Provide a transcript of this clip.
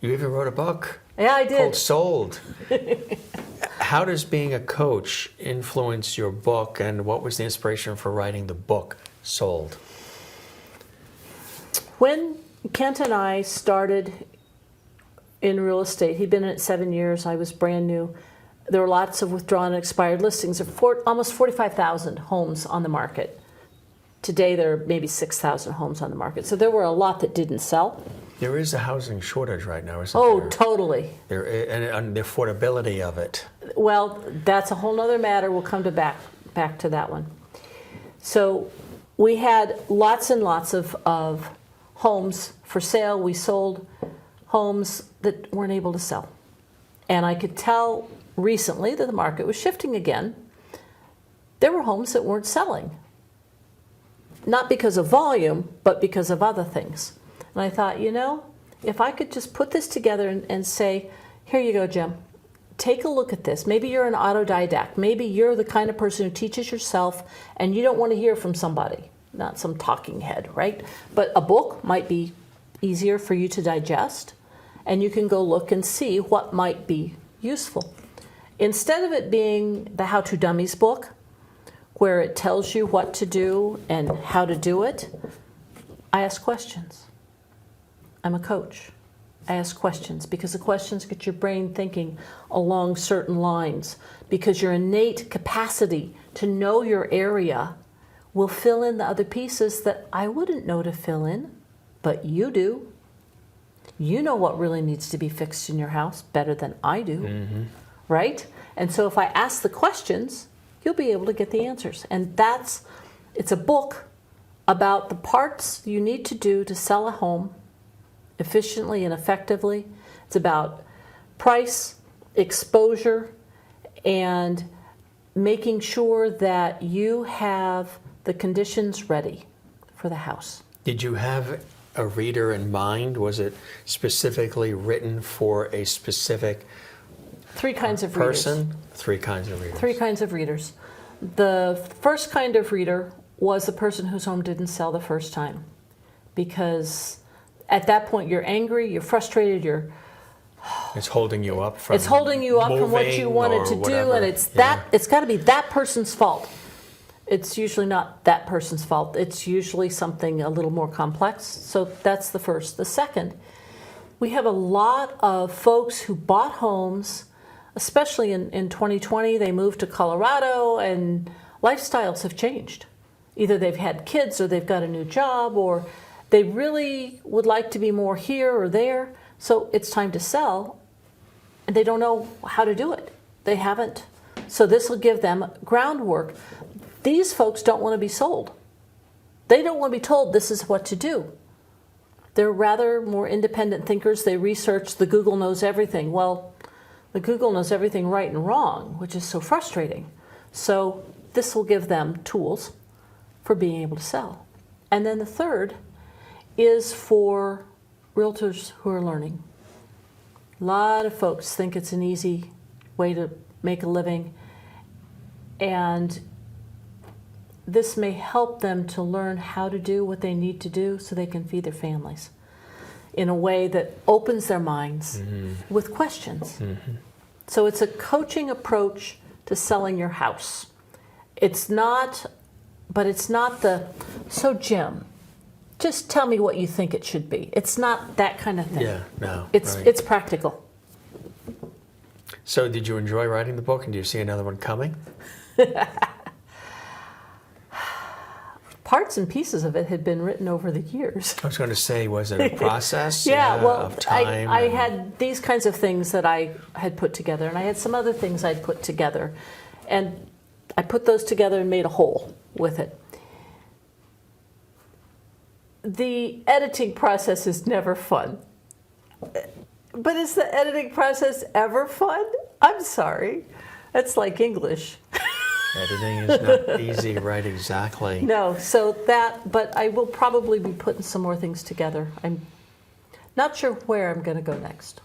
You even wrote a book. Yeah, I did. Called Sold. How does being a coach influence your book, and what was the inspiration for writing the book Sold? When Kent and I started in real estate, he'd been in it 7 years, I was brand new. There were lots of withdrawn and expired listings of almost 45,000 homes on the market. Today there are maybe 6,000 homes on the market. So there were a lot that didn't sell. There is a housing shortage right now, isn't Oh, there? totally. And the affordability of it. Well, that's a whole other matter. We'll come back to that one. So we had lots and lots of homes for sale. We sold homes that weren't able to sell. And I could tell recently that the market was shifting again. There were homes that weren't selling. Not because of volume, but because of other things. And I thought, if I could just put this together and say, here you go, Jim, take a look at this. Maybe you're an autodidact. Maybe you're the kind of person who teaches yourself and you don't want to hear from somebody, not some talking head, right? But a book might be easier for you to digest, and you can go look and see what might be useful. Instead of it being the How to Dummies book, where it tells you what to do and how to do it, I ask questions. I'm a coach. I ask questions because the questions get your brain thinking along certain lines, because your innate capacity to know your area will fill in the other pieces that I wouldn't know to fill in, but you do. You know what really needs to be fixed in your house better than I do, right? And so if I ask the questions, you'll be able to get the answers. And it's a book about the parts you need to do to sell a home efficiently and effectively. It's about price, exposure, and making sure that you have the conditions ready for the house. Did you have a reader in mind? Was it specifically written for a specific Three kinds of person? readers. Three kinds of readers. Three kinds of readers. The first kind of reader was the person whose home didn't sell the first time, because at that point you're angry, you're frustrated, It's holding you up from what you wanted to do, and it's got to be that person's fault. It's usually not that person's fault. It's usually something a little more complex. So that's the first. The second, we have a lot of folks who bought homes, especially in 2020. They moved to Colorado and lifestyles have changed. Either they've had kids or they've got a new job, or they really would like to be more here or there. So it's time to sell, and they don't know how to do it. They haven't. So this will give them groundwork. These folks don't want to be sold. They don't want to be told this is what to do. They're rather more independent thinkers. They research the Google knows everything. Well, the Google knows everything right and wrong, which is so frustrating. So this will give them tools for being able to sell. And then the third is for realtors who are learning. A lot of folks think it's an easy way to make a living, and this may help them to learn how to do what they need to do so they can feed their families in a way that opens their minds with questions. So it's a coaching approach to selling your house. It's not so Jim, just tell me what you think it should be. It's not that kind of thing. Yeah, no. It's practical. So did you enjoy writing the book, and do you see another one coming? Parts and pieces of it had been written over the years. I was going to say, was it a process of time? I had these kinds of things that I had put together, and I had some other things I'd put together. And I put those together and made a whole with it. The editing process is never fun. But is the editing process ever fun? I'm sorry. That's like English. Editing is not easy, right? Exactly. No, but I will probably be putting some more things together. I'm not sure where I'm going to go next.